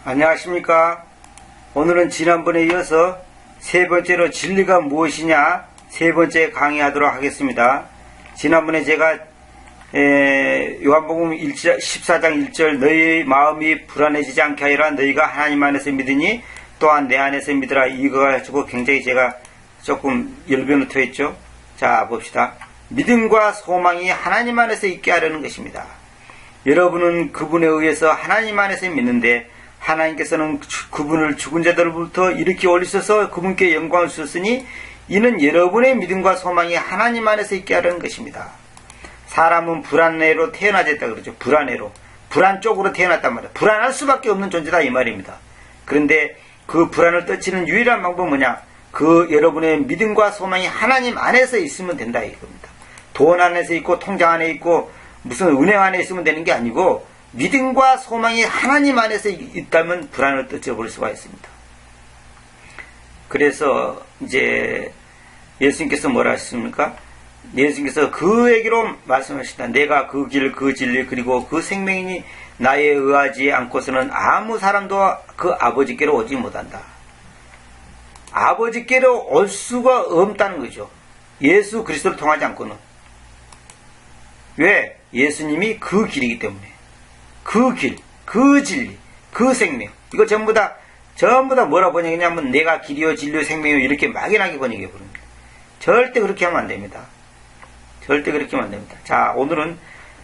안녕하십니까. 오늘은 지난번에 이어서 세 번째로 진리가 무엇이냐 세 번째 강의하도록 하겠습니다. 지난번에 제가 요한복음 14장 1절 너희의 마음이 불안해지지 않게 하여라 너희가 하나님 안에서 믿으니 또한 내 안에서 믿으라 이거 가지고 굉장히 제가 조금 열변을 토했죠. 자 봅시다. 믿음과 소망이 하나님 안에서 있게 하려는 것입니다. 여러분은 그분에 의해서 하나님 안에서 믿는데 하나님께서는 그분을 죽은 자들로부터 일으켜 올리셔서 그분께 영광을 주셨으니 이는 여러분의 믿음과 소망이 하나님 안에서 있게 하려는 것입니다. 사람은 불안해로 태어나졌다 그러죠. 불안 쪽으로 태어났단 말이에요. 불안할 수밖에 없는 존재다 이 말입니다. 그런데 그 불안을 떨치는 유일한 방법은 뭐냐? 그 여러분의 믿음과 소망이 하나님 안에서 있으면 된다 이겁니다. 돈 안에서 있고 통장 안에 있고 무슨 은행 안에 있으면 되는 게 아니고 믿음과 소망이 하나님 안에서 있다면 불안을 떨쳐버릴 수가 있습니다. 그래서 이제 예수님께서 뭐라 하셨습니까? 예수님께서 그에게로 말씀하시다. 내가 그 길, 그 진리, 그리고 그 생명이니 나에 의하지 않고서는 아무 사람도 그 아버지께로 오지 못한다. 아버지께로 올 수가 없다는 거죠. 예수 그리스도를 통하지 않고는. 왜? 예수님이 그 길이기 때문에. 그 길, 그 진리, 그 생명. 이거 전부 다 뭐라 번역했냐면 내가 길이요 진리요 생명이요 이렇게 막연하게 번역해 버립니다. 절대 그렇게 하면 안 됩니다. 절대 그렇게 하면 안 됩니다. 자, 오늘은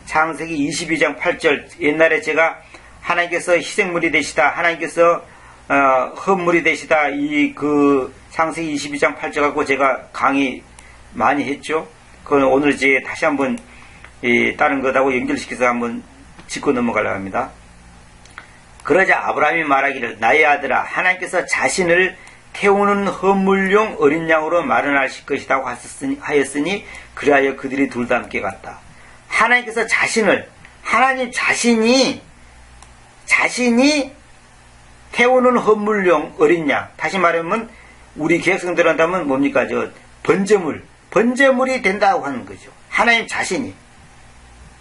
창세기 22장 8절. 옛날에 제가 하나님께서 희생물이 되시다. 하나님께서 헌물이 되시다. 그 창세기 22장 8절 갖고 제가 강의 많이 했죠. 그건 오늘 이제 다시 한번 다른 것하고 연결시켜서 한번 짚고 넘어가려고 합니다. 그러자 아브라함이 말하기를 나의 아들아 하나님께서 자신을 태우는 헌물용 어린 양으로 마련하실 것이라고 하였으니 그리하여 그들이 둘 다 함께 갔다. 하나님께서 하나님 자신이 태우는 헌물용 어린 양. 다시 말하면 우리 개혁성대로 한다면 뭡니까? 번제물이 된다고 하는 거죠. 하나님 자신이.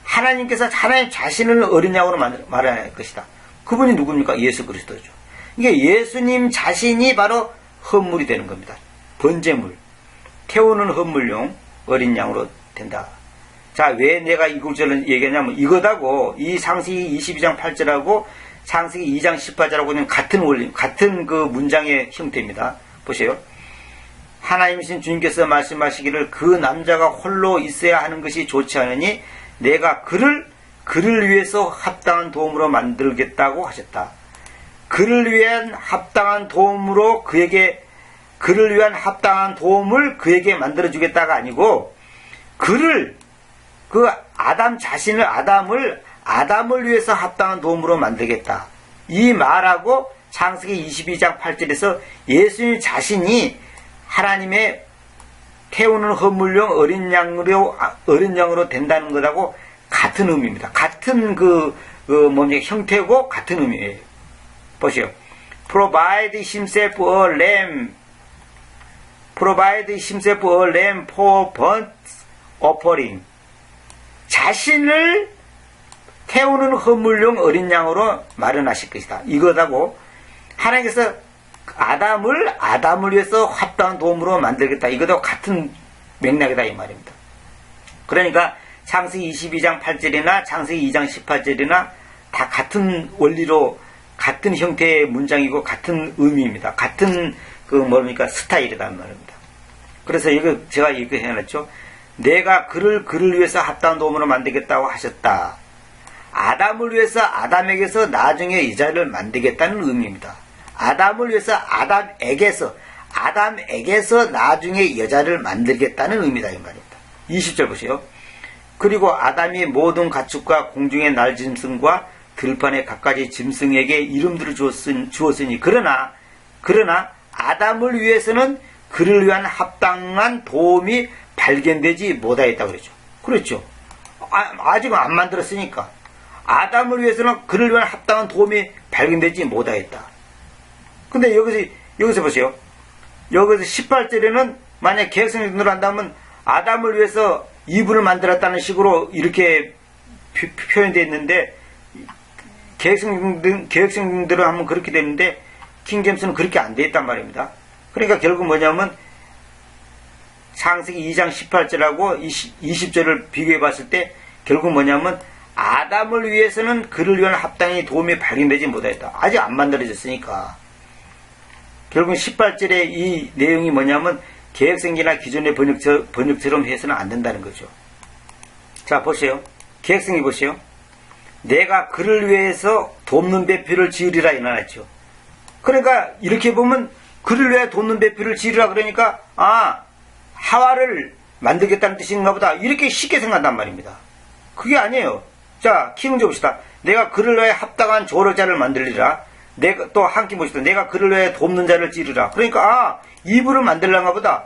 하나님께서 하나님 자신을 어린 양으로 마련할 것이다. 그분이 누굽니까? 예수 그리스도죠. 이게 예수님 자신이 바로 헌물이 되는 겁니다. 번제물. 태우는 헌물용 어린 양으로 된다. 자, 왜 내가 이 구절을 얘기하냐면 이거다고 이 창세기 22장 8절하고 창세기 2장 18절하고는 같은 원리, 같은 그 문장의 형태입니다. 보세요. 하나님이신 주님께서 말씀하시기를 그 남자가 홀로 있어야 하는 것이 좋지 않으니 내가 그를 위해서 합당한 도움으로 만들겠다고 하셨다. 그를 위한 합당한 도움을 그에게 만들어주겠다가 아니고 아담을 위해서 합당한 도움으로 만들겠다. 이 말하고 창세기 22장 8절에서 예수님 자신이 하나님의 태우는 헌물용 어린 양으로 된다는 것하고 같은 의미입니다. 같은 형태고 같은 의미예요. 보세요. Provide himself a lamb for burnt offering. 자신을 태우는 헌물용 어린 양으로 마련하실 것이다. 이거다고 하나님께서 아담을 위해서 합당한 도움으로 만들겠다. 이것도 같은 맥락이다 이 말입니다. 그러니까 창세기 22장 8절이나 창세기 2장 18절이나 다 같은 원리로 같은 형태의 문장이고 같은 의미입니다. 같은 스타일이란 말입니다. 그래서 제가 이거 해놨죠. 내가 그를 위해서 합당한 도움으로 만들겠다고 하셨다. 아담을 위해서 아담에게서 나중에 여자를 만들겠다는 의미입니다. 아담을 위해서 아담에게서 나중에 여자를 만들겠다는 의미다 이 말입니다. 20절 보세요. 그리고 아담이 모든 가축과 공중의 날짐승과 들판의 갖가지 짐승에게 이름들을 주었으니 그러나 아담을 위해서는 그를 위한 합당한 도움이 발견되지 못하였다고 그랬죠. 그렇죠. 아직은 안 만들었으니까 아담을 위해서는 그를 위한 합당한 도움이 발견되지 못하였다. 근데 여기서 보세요. 여기서 18절에는 만약 개혁성으로 한다면 아담을 위해서 이분을 만들었다는 식으로 이렇게 표현되어 있는데 계획성대로 하면 그렇게 되는데 킹제임스는 그렇게 안 돼 있단 말입니다. 그러니까 결국 뭐냐면 창세기 2장 18절하고 20절을 비교해 봤을 때 결국 뭐냐면 아담을 위해서는 그를 위한 합당의 도움이 발견되지 못하였다. 아직 안 만들어졌으니까. 결국 18절의 이 내용이 뭐냐면 계획성기나 기존의 번역처럼 해서는 안 된다는 거죠. 자, 보세요. 계획성기 보세요. 내가 그를 위해서 돕는 배필을 지으리라 이나왔죠. 그러니까 이렇게 보면 그를 위해 돕는 배필을 지으리라 그러니까 하와를 만들겠다는 뜻인가 보다 이렇게 쉽게 생각한단 말입니다. 그게 아니에요. 자, 키문제 봅시다. 내가 그를 위해 합당한 조력자를 만들리라. 내가 또 한 끼 봅시다. 내가 그를 위해 돕는 자를 지으리라. 그러니까 이불을 만들란가 보다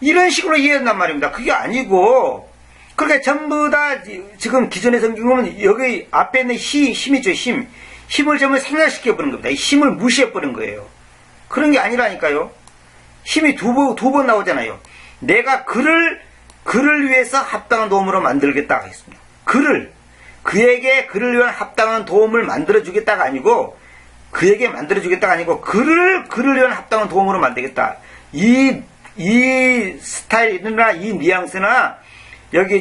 이런 식으로 이해한단 말입니다. 그게 아니고 그러니까 전부 다 지금 기존의 성경 보면 여기 앞에 있는 힘이죠. 힘을 전부 생략시켜버린 겁니다. 힘을 무시해버린 거예요. 그런 게 아니라니까요. 힘이 두 번 나오잖아요. 내가 그를 위해서 합당한 도움으로 만들겠다 하겠습니다. 그에게 그를 위한 합당한 도움을 만들어주겠다가 아니고 그에게 만들어주겠다가 아니고 그를 위한 합당한 도움으로 만들겠다. 이 스타일이나 이 뉘앙스나 여기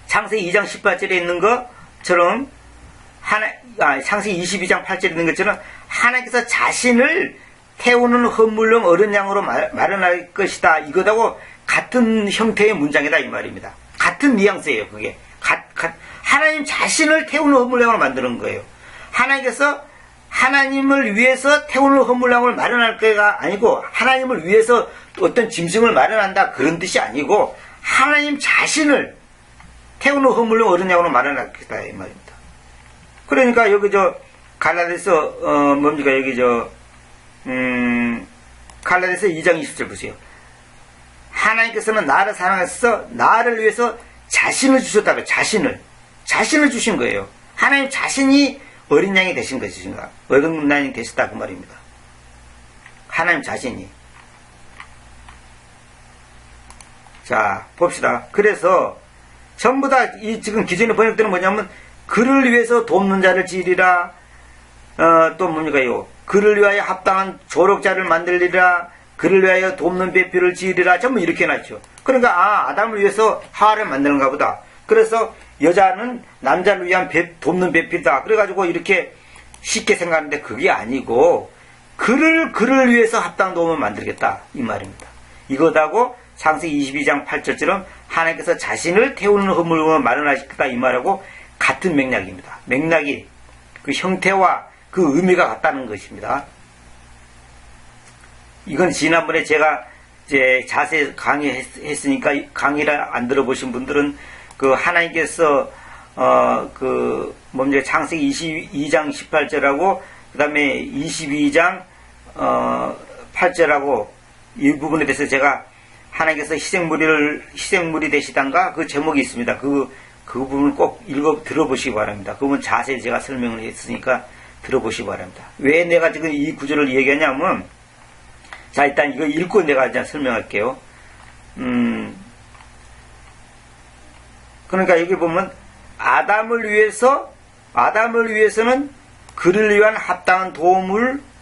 창세기 2장 18절에 있는 것처럼 창세기 22장 8절에 있는 것처럼 하나님께서 자신을 태우는 헌물용 어린 양으로 마련할 것이다. 이것하고 같은 형태의 문장이다 이 말입니다. 같은 뉘앙스예요. 그게 하나님 자신을 태우는 헌물량으로 만드는 거예요. 하나님께서 하나님을 위해서 태우는 헌물량을 마련할 거가 아니고 하나님을 위해서 어떤 짐승을 마련한다 그런 뜻이 아니고 하나님 자신을 태우는 헌물용 어린 양으로 마련할 것이다 이 말입니다. 그러니까 여기 갈라디아서 갈라디아서 2장 20절 보세요. 하나님께서는 나를 사랑해서 나를 위해서 자신을 주셨다고요. 자신을 주신 거예요. 하나님 자신이 어린 양이 되신 것이신가? 어린 양이 되셨다 그 말입니다. 하나님 자신이. 자, 봅시다. 그래서 전부 다 지금 기존의 번역들은 뭐냐면 그를 위해서 돕는 자를 지으리라. 또 뭡니까요? 그를 위하여 합당한 조력자를 만들리라. 그를 위하여 돕는 배필을 지으리라. 전부 이렇게 해놨죠. 그러니까 아담을 위해서 하와를 만드는가 보다. 그래서 여자는 남자를 위한 돕는 배필이다. 그래가지고 이렇게 쉽게 생각하는데 그게 아니고 그를 위해서 합당한 도움을 만들겠다 이 말입니다. 이것하고 창세기 22장 8절처럼 하나님께서 자신을 태우는 허물을 마련하시겠다 이 말하고 같은 맥락입니다. 맥락이 그 형태와 그 의미가 같다는 것입니다. 이건 지난번에 제가 이제 자세히 강의했으니까 강의를 안 들어보신 분들은 그 하나님께서 창세기 22장 18절하고 그 다음에 22장 8절하고 이 부분에 대해서 제가 하나님께서 희생물이 되시단가 그 제목이 있습니다. 그 부분을 꼭 들어보시기 바랍니다. 그 부분 자세히 제가 설명을 했으니까 들어보시기 바랍니다. 왜 내가 지금 이 구절을 얘기하냐면 자, 일단 이거 읽고 내가 이제 설명할게요. 그러니까 여기 보면 아담을 위해서는 그를 위한 합당한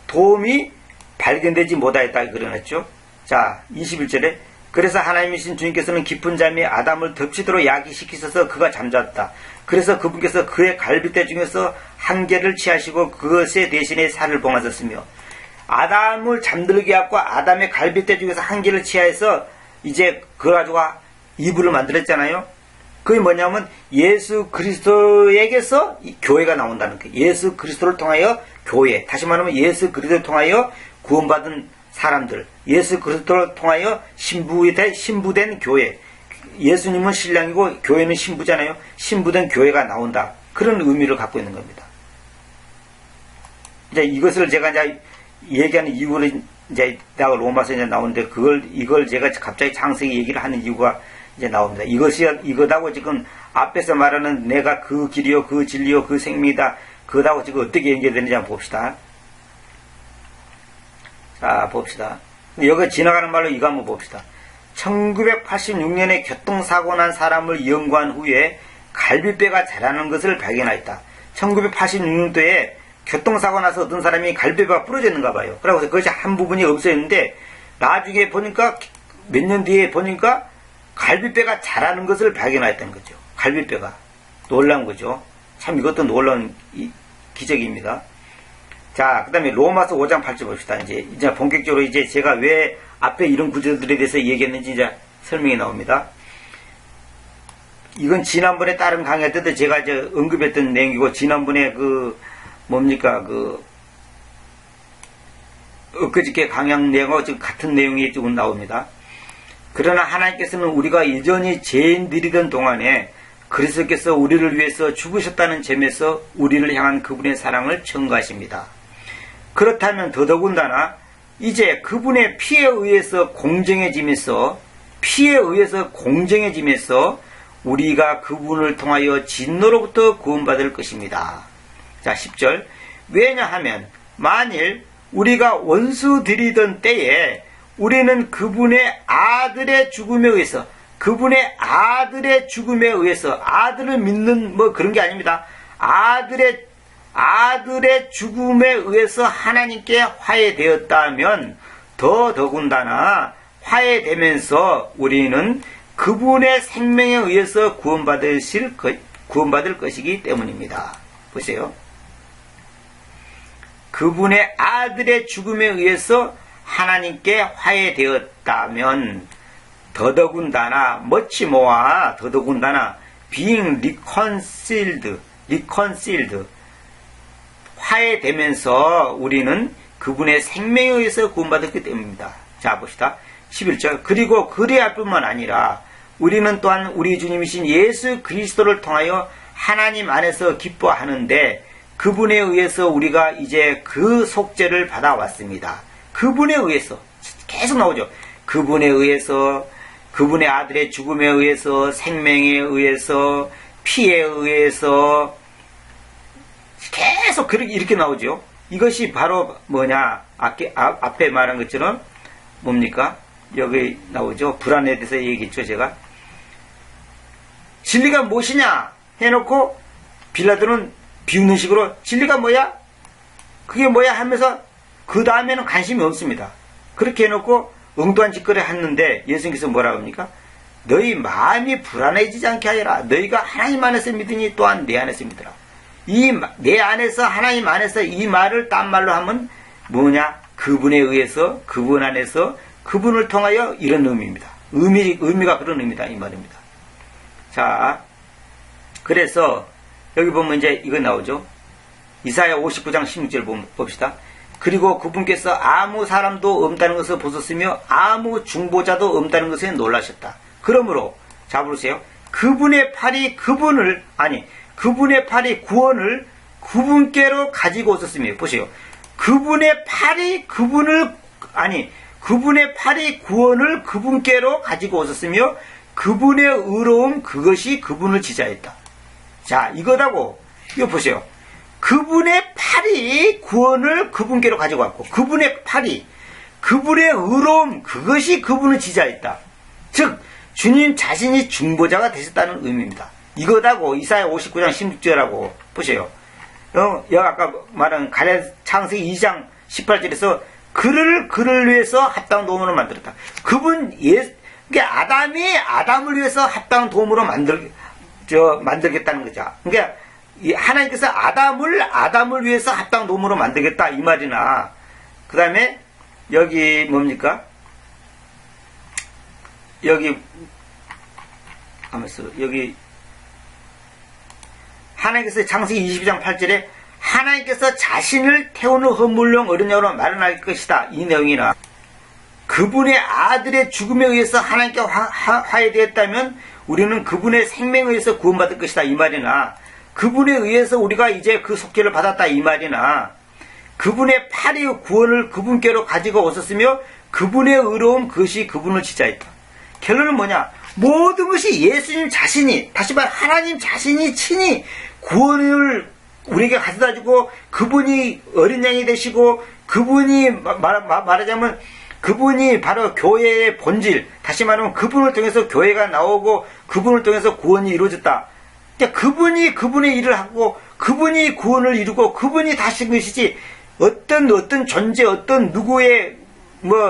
도움이 발견되지 못하였다 그러놨죠. 자, 21절에 그래서 하나님이신 주님께서는 깊은 잠에 아담을 덮치도록 야기시키셔서 그가 잠잤다. 그래서 그분께서 그의 갈빗대 중에서 한 개를 취하시고 그것의 대신에 살을 봉하셨으며 아담을 잠들게 하고 아담의 갈빗대 중에서 한 개를 취하해서 이제 그걸 가지고 이불을 만들었잖아요. 그게 뭐냐면 예수 그리스도에게서 교회가 나온다는 거예요. 예수 그리스도를 통하여 교회, 다시 말하면 예수 그리스도를 통하여 구원받은 사람들, 예수 그리스도를 통하여 신부된 교회, 예수님은 신랑이고 교회는 신부잖아요. 신부된 교회가 나온다. 그런 의미를 갖고 있는 겁니다. 이제 이것을 제가 이제 얘기하는 이유를 이제 내가 로마서 이제 나오는데 이걸 제가 갑자기 창세기 얘기를 하는 이유가 이제 나옵니다. 이것하고 지금 앞에서 말하는 내가 그 길이요, 그 진리요, 그 생명이다. 그것하고 지금 어떻게 연결되는지 한번 봅시다. 자, 봅시다. 여기 지나가는 말로 이거 한번 봅시다. 1986년에 교통사고 난 사람을 연구한 후에 갈비뼈가 자라는 것을 발견하였다. 1986년도에 교통사고 나서 어떤 사람이 갈비뼈가 부러졌는가 봐요. 그래서 그것이 한 부분이 없어졌는데 나중에 보니까 몇 년 뒤에 보니까 갈비뼈가 자라는 것을 발견했다는 거죠. 갈비뼈가. 놀라운 거죠. 참 이것도 놀라운 기적입니다. 자, 그 다음에 로마서 5장 8절 봅시다. 이제 본격적으로 이제 제가 왜 앞에 이런 구절들에 대해서 얘기했는지 이제 설명이 나옵니다. 이건 지난번에 다른 강의 때도 제가 언급했던 내용이고, 지난번에 엊그저께 강의 내용하고 지금 같은 내용이 조금 나옵니다. 그러나 하나님께서는 우리가 여전히 죄인들이던 동안에 그리스도께서 우리를 위해서 죽으셨다는 점에서 우리를 향한 그분의 사랑을 청구하십니다. 그렇다면 더더군다나 이제 그분의 피에 의해서 공정해지면서 우리가 그분을 통하여 진노로부터 구원받을 것입니다. 자, 10절. 왜냐하면 만일 우리가 원수들이던 때에 우리는 그분의 아들의 죽음에 의해서, 아들을 믿는 그런 게 아닙니다. 아들의 죽음에 의해서 하나님께 화해되었다면 더더군다나 화해되면서 우리는 그분의 생명에 의해서 구원받을 것이기 때문입니다. 보세요. 그분의 아들의 죽음에 의해서 하나님께 화해되었다면 더더군다나 being reconciled 화해되면서 우리는 그분의 생명에 의해서 구원받았기 때문입니다. 자, 봅시다. 11절. 그리고 그리할 뿐만 아니라 우리는 또한 우리 주님이신 예수 그리스도를 통하여 하나님 안에서 기뻐하는데 그분에 의해서 우리가 이제 그 속죄를 받아왔습니다. 그분에 의해서 계속 나오죠. 그분에 의해서, 그분의 아들의 죽음에 의해서, 생명에 의해서, 피에 의해서 계속 이렇게 나오죠. 이것이 바로 뭐냐? 앞에 말한 것처럼 뭡니까? 여기 나오죠. 불안에 대해서 얘기했죠, 제가. 진리가 무엇이냐? 해놓고 빌라도는 비웃는 식으로 진리가 뭐야? 그게 뭐야? 하면서 그 다음에는 관심이 없습니다. 그렇게 해놓고 엉뚱한 짓거리 했는데 예수님께서 뭐라고 합니까? 너희 마음이 불안해지지 않게 하여라. 너희가 하나님 안에서 믿으니 또한 내 안에서 믿으라. 내 안에서, 하나님 안에서 이 말을 딴 말로 하면 뭐냐? 그분에 의해서, 그분 안에서, 그분을 통하여 이런 의미입니다. 의미가 그런 의미다. 이 말입니다. 자, 그래서 여기 보면 이제 이거 나오죠. 이사야 59장 16절 봅시다. 그리고 그분께서 아무 사람도 없다는 것을 보셨으며 아무 중보자도 없다는 것에 놀라셨다. 그러므로 자 보세요. 그분의 팔이 구원을 그분께로 가지고 오셨으며 보세요. 그분의 팔이 구원을 그분께로 가지고 오셨으며 그분의 의로움 그것이 그분을 지자했다. 자, 이거다고. 이거 보세요. 그분의 팔이 구원을 그분께로 가지고 왔고, 그분의 의로움 그것이 그분을 지자했다. 즉 주님 자신이 중보자가 되셨다는 의미입니다. 이거다고. 이사야 59장 16절하고 보세요. 여기 아까 말한 창세기 2장 18절에서 그를 위해서 합당한 도움으로 만들었다. 그러니까 아담을 위해서 합당한 도움으로 만들겠다는 거죠. 그러니까 하나님께서 아담을 위해서 합당한 도움으로 만들겠다 이 말이나, 그 다음에 여기 뭡니까? 여기 하나님께서 창세기 22장 8절에 하나님께서 자신을 태우는 허물용 어린 양으로 마련할 것이다 이 내용이나, 그분의 아들의 죽음에 의해서 하나님께 화해되었다면 우리는 그분의 생명에 의해서 구원받을 것이다 이 말이나, 그분에 의해서 우리가 이제 그 속죄를 받았다 이 말이나, 그분의 팔이 구원을 그분께로 가지고 오셨으며 그분의 의로움 그것이 그분을 지자했다. 결론은 뭐냐? 모든 것이 예수님 자신이, 다시 말해 하나님 자신이 친히 구원을 우리에게 가져다주고, 그분이 어린 양이 되시고, 그분이 말하자면 그분이 바로 교회의 본질, 다시 말하면 그분을 통해서 교회가 나오고 그분을 통해서 구원이 이루어졌다. 그분이 그분의 일을 하고 그분이 구원을 이루고 그분이 다신 것이지 어떤 존재, 어떤 누구의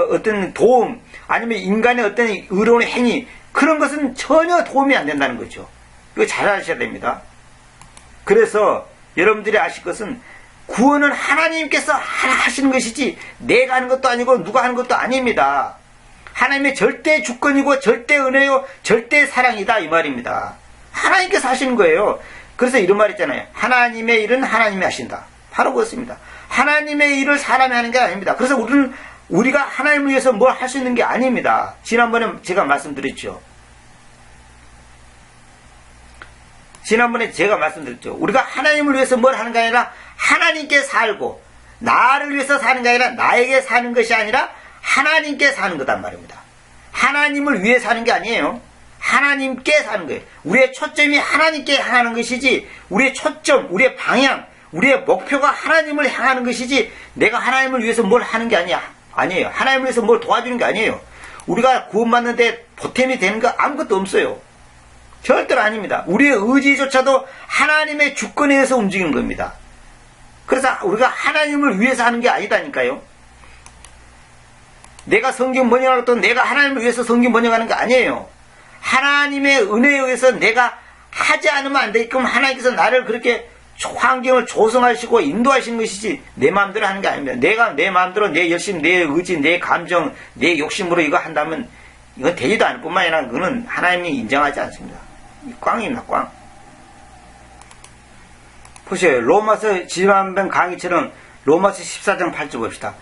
어떤 도움, 아니면 인간의 어떤 의로운 행위, 그런 것은 전혀 도움이 안 된다는 거죠. 이거 잘 아셔야 됩니다. 그래서 여러분들이 아실 것은 구원은 하나님께서 하시는 것이지 내가 하는 것도 아니고 누가 하는 것도 아닙니다. 하나님의 절대 주권이고 절대 은혜요 절대 사랑이다 이 말입니다. 하나님께서 하시는 거예요. 그래서 이런 말 있잖아요. 하나님의 일은 하나님이 하신다. 바로 그렇습니다. 하나님의 일을 사람이 하는 게 아닙니다. 그래서 우리가 하나님을 위해서 뭘 할 수 있는 게 아닙니다. 지난번에 제가 말씀드렸죠. 우리가 하나님을 위해서 뭘 하는 게 아니라 하나님께 살고, 나를 위해서 사는 게 아니라 나에게 사는 것이 아니라 하나님께 사는 거단 말입니다. 하나님을 위해 사는 게 아니에요. 하나님께 사는 거예요. 우리의 초점이 하나님께 향하는 것이지, 우리의 초점, 우리의 방향, 우리의 목표가 하나님을 향하는 것이지 내가 하나님을 위해서 뭘 하는 게 아니에요. 하나님을 위해서 뭘 도와주는 게 아니에요. 우리가 구원받는데 보탬이 되는 거 아무것도 없어요. 절대로 아닙니다. 우리의 의지조차도 하나님의 주권에 의해서 움직이는 겁니다. 그래서 우리가 하나님을 위해서 하는 게 아니다니까요. 내가 성경 번역하고 또 내가 하나님을 위해서 성경 번역하는 게 아니에요. 하나님의 은혜에 의해서 내가 하지 않으면 안 되게끔 하나님께서 나를 그렇게 환경을 조성하시고 인도하시는 것이지 내 마음대로 하는 게 아닙니다. 내가 내 마음대로 내 열심, 내 의지, 내 감정, 내 욕심으로 이거 한다면 이건 되지도 않을 뿐만 아니라 그거는 하나님이 인정하지 않습니다. 꽝입니다. 꽝. 보세요. 로마서 지난번 강의처럼 로마서 14장 8절 봅시다.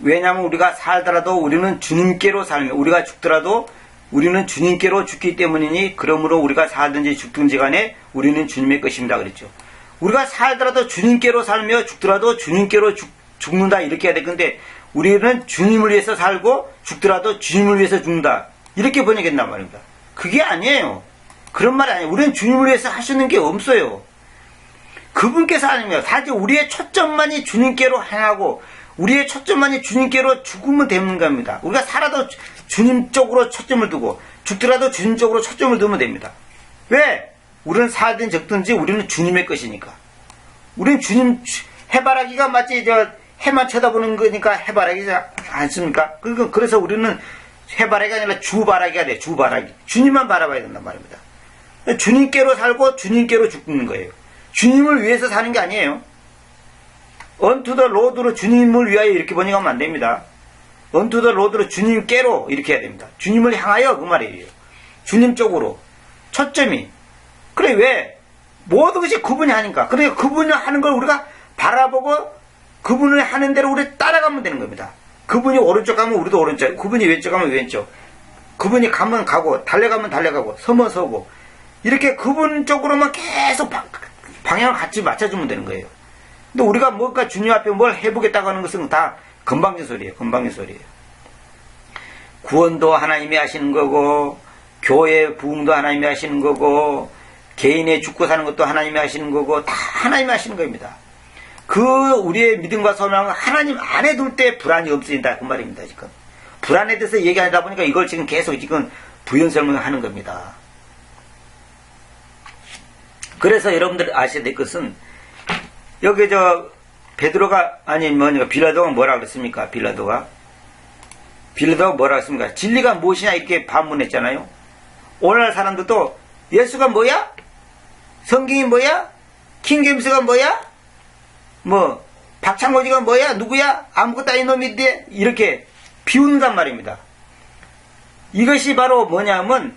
왜냐하면 우리가 살더라도 우리는 주님께로 살며 우리가 죽더라도 우리는 주님께로 죽기 때문이니 그러므로 우리가 살든지 죽든지 간에 우리는 주님의 것입니다. 그랬죠. 우리가 살더라도 주님께로 살며 죽더라도 주님께로 죽는다 이렇게 해야 될 건데 우리는 주님을 위해서 살고 죽더라도 주님을 위해서 죽는다 이렇게 번역했단 말입니다. 그게 아니에요. 그런 말이 아니에요. 우리는 주님을 위해서 하시는 게 없어요. 그분께서 아닙니다. 사실 우리의 초점만이 주님께로 향하고 우리의 초점만이 주님께로 죽으면 되는 겁니다. 우리가 살아도 주님 쪽으로 초점을 두고 죽더라도 주님 쪽으로 초점을 두면 됩니다. 왜? 우리는 살든 적든지 우리는 주님의 것이니까. 우리는 주님 해바라기가 마치 해만 쳐다보는 거니까 해바라기지 않습니까? 그래서 우리는 해바라기가 아니라 주바라기가 돼. 주바라기. 주님만 바라봐야 된단 말입니다. 주님께로 살고 주님께로 죽는 거예요. 주님을 위해서 사는 게 아니에요. unto the Lord로 주님을 위하여 이렇게 번역하면 안 됩니다. unto the Lord로 주님께로 이렇게 해야 됩니다. 주님을 향하여 그 말이에요. 주님 쪽으로 초점이. 그래 왜? 모든 것이 그분이 하니까. 그러니까 그분이 하는 걸 우리가 바라보고 그분을 하는 대로 우리 따라가면 되는 겁니다. 그분이 오른쪽 가면 우리도 오른쪽, 그분이 왼쪽 가면 왼쪽, 그분이 가면 가고 달려가면 달려가고 서면 서고 이렇게 그분 쪽으로만 계속 방향을 같이 맞춰주면 되는 거예요. 근데 우리가 뭔가 주님 앞에 뭘 해보겠다고 하는 것은 다 건방진 소리예요. 건방진 소리예요. 구원도 하나님이 하시는 거고 교회 부흥도 하나님이 하시는 거고 개인의 죽고 사는 것도 하나님이 하시는 거고 다 하나님이 하시는 겁니다. 그 우리의 믿음과 소망은 하나님 안에 둘 때 불안이 없어진다 그 말입니다. 지금 불안에 대해서 얘기하다 보니까 이걸 지금 계속 부연 설명하는 겁니다. 그래서 여러분들 아셔야 될 것은 여기 베드로가 아니 빌라도가 뭐라 그랬습니까? 빌라도가 뭐라 그랬습니까? 진리가 무엇이냐 이렇게 반문했잖아요. 오늘날 사람들도 예수가 뭐야? 성경이 뭐야? 킹제임스가 뭐야? 박창호지가 뭐야? 누구야? 아무것도 아닌 놈인데 이렇게 비웃는단 말입니다. 이것이 바로 뭐냐면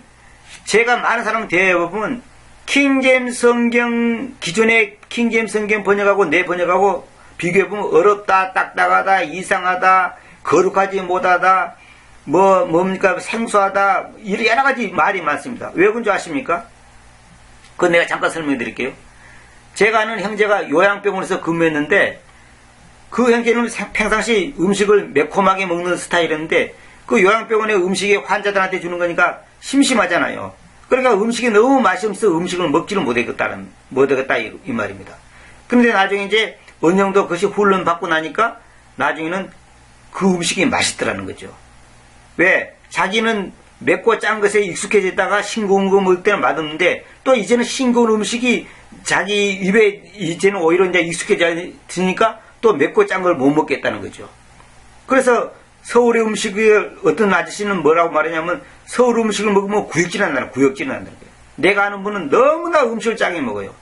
제가 많은 사람 대해보면 킹제임스 성경 기존의 킹제임스 성경 번역하고 내 번역하고 비교해보면 어렵다, 딱딱하다, 이상하다, 거룩하지 못하다, 뭡니까 생소하다 이런 여러 가지 말이 많습니다. 왜 그런 줄 아십니까? 그건 내가 잠깐 설명해 드릴게요. 제가 아는 형제가 요양병원에서 근무했는데 그 형제는 평상시 음식을 매콤하게 먹는 스타일이었는데 그 요양병원의 음식이 환자들한테 주는 거니까 심심하잖아요. 그러니까 음식이 너무 맛이 없어서 음식을 먹지를 못하겠다 이 말입니다. 그런데 나중에 이제 어느 정도 그것이 훈련 받고 나니까 나중에는 그 음식이 맛있더라는 거죠. 왜? 자기는 맵고 짠 것에 익숙해졌다가 싱거운 거 먹을 때는 맛없는데 또 이제는 싱거운 음식이 자기 입에 이제는 오히려 이제 익숙해지니까 또 맵고 짠 걸 못 먹겠다는 거죠. 그래서 서울의 음식을 어떤 아저씨는 뭐라고 말하냐면 서울 음식을 먹으면 구역질 난다는 거예요. 내가 아는 분은 너무나 음식을 짜게 먹어요.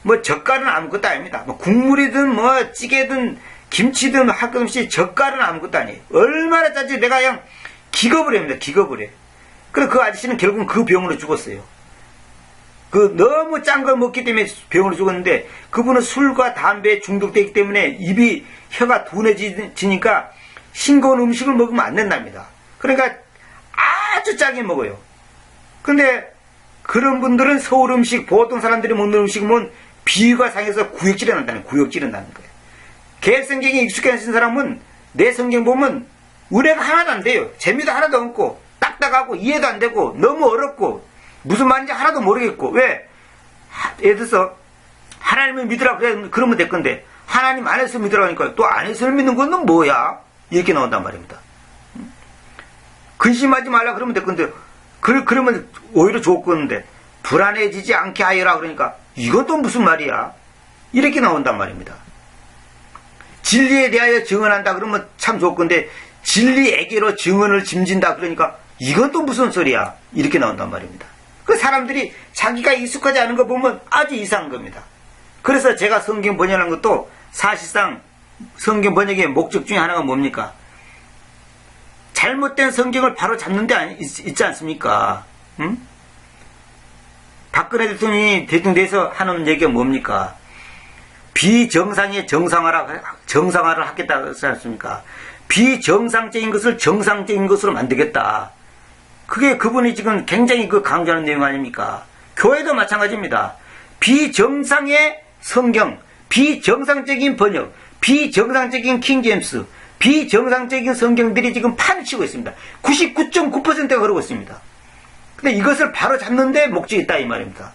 뭐 젓갈은 아무것도 아닙니다. 뭐 국물이든 뭐 찌개든 김치든 할 것 없이 젓갈은 아무것도 아니에요. 얼마나 짜지 내가 그냥 기겁을 합니다. 기겁을 해. 그래서 그 아저씨는 결국은 그 병으로 죽었어요. 그 너무 짠 걸 먹기 때문에 병으로 죽었는데 그분은 술과 담배에 중독되기 때문에 입이 혀가 둔해지니까 싱거운 음식을 먹으면 안 된답니다. 그러니까 아주 짜게 먹어요. 근데 그런 분들은 서울 음식, 보통 사람들이 먹는 음식은 비위가 상해서 구역질이 난다는 거예요. 구역질이 나는 거예요. 개 성경에 익숙해진 사람은 내 성경 보면 은혜가 하나도 안 돼요. 재미도 하나도 없고 딱딱하고 이해도 안 되고 너무 어렵고 무슨 말인지 하나도 모르겠고 왜? 예를 들어서 하나님을 믿으라 그러면 될 건데 하나님 안에서 믿으라 하니까 또 안에서 믿는 건 뭐야? 이렇게 나온단 말입니다. 근심하지 말라 그러면 될 건데 그러면 오히려 좋겠는데 불안해지지 않게 하여라 그러니까 이건 또 무슨 말이야? 이렇게 나온단 말입니다. 진리에 대하여 증언한다 그러면 참 좋건데 진리에게로 증언을 짐진다 그러니까 이건 또 무슨 소리야? 이렇게 나온단 말입니다. 그 사람들이 자기가 익숙하지 않은 거 보면 아주 이상한 겁니다. 그래서 제가 성경 번역한 것도 사실상 성경 번역의 목적 중에 하나가 뭡니까? 잘못된 성경을 바로 잡는 데 있지 않습니까? 응? 박근혜 대통령이 대통령에서 하는 얘기가 뭡니까? 비정상의 정상화를 하겠다고 하지 않습니까? 비정상적인 것을 정상적인 것으로 만들겠다. 그게 그분이 지금 굉장히 강조하는 내용 아닙니까? 교회도 마찬가지입니다. 비정상의 성경, 비정상적인 번역, 비정상적인 킹제임스, 비정상적인 성경들이 지금 판을 치고 있습니다. 99.9%가 그러고 있습니다. 근데 이것을 바로 잡는데 목적이 있다 이 말입니다.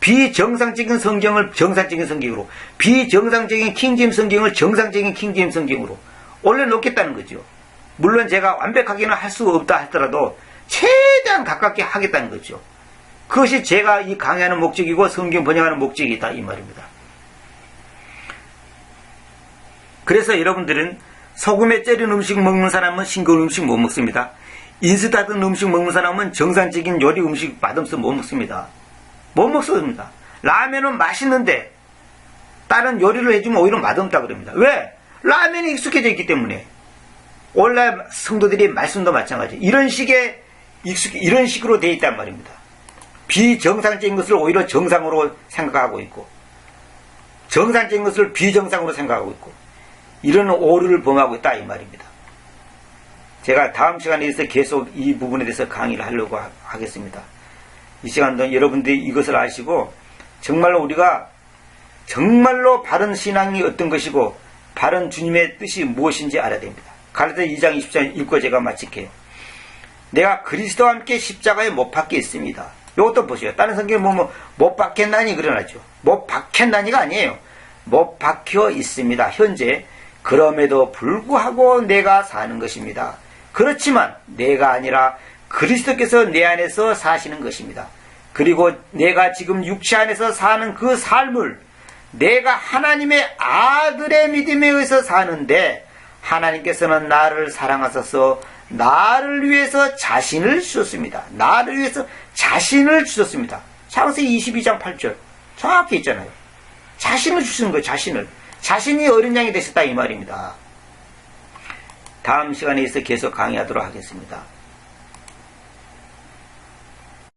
비정상적인 성경을 정상적인 성경으로, 비정상적인 킹제임스 성경을 정상적인 킹제임스 성경으로 올려놓겠다는 거죠. 물론 제가 완벽하게는 할 수가 없다 하더라도 최대한 가깝게 하겠다는 거죠. 그것이 제가 이 강의하는 목적이고 성경 번역하는 목적이다 이 말입니다. 그래서 여러분들은 소금에 ጨ린 음식 먹는 사람은 싱거운 음식 못 먹습니다. 인스턴트 음식 먹는 사람은 정상적인 요리 음식 맛없어 못 먹습니다. 못 먹습니다. 라면은 맛있는데 다른 요리를 해주면 오히려 맛없다 그럽니다. 왜? 라면이 익숙해져 있기 때문에. 원래 성도들이 말씀도 마찬가지. 이런 식으로 되어 있단 말입니다. 비정상적인 것을 오히려 정상으로 생각하고 있고, 정상적인 것을 비정상으로 생각하고 있고, 이런 오류를 범하고 있다 이 말입니다. 제가 다음 시간에 있어서 계속 이 부분에 대해서 강의를 하려고 하겠습니다. 이 시간도 여러분들이 이것을 아시고 정말로 우리가 정말로 바른 신앙이 어떤 것이고 바른 주님의 뜻이 무엇인지 알아야 됩니다. 갈라디아 2장 20절 읽고 제가 마칠게요. 내가 그리스도와 함께 십자가에 못 박혀 있습니다. 이것도 보세요. 다른 성경에 보면 못 박혔나니 그러나죠. 못 박혔나니가 아니에요. 못 박혀 있습니다. 현재 그럼에도 불구하고 내가 사는 것입니다. 그렇지만 내가 아니라 그리스도께서 내 안에서 사시는 것입니다. 그리고 내가 지금 육체 안에서 사는 그 삶을 내가 하나님의 아들의 믿음에 의해서 사는데 하나님께서는 나를 사랑하셔서 나를 위해서 자신을 주셨습니다. 나를 위해서 자신을 주셨습니다. 창세기 22장 8절 정확히 있잖아요. 자신을 주시는 거예요. 자신이 어린 양이 되셨다 이 말입니다. 다음 시간에 있어 계속 강의하도록 하겠습니다.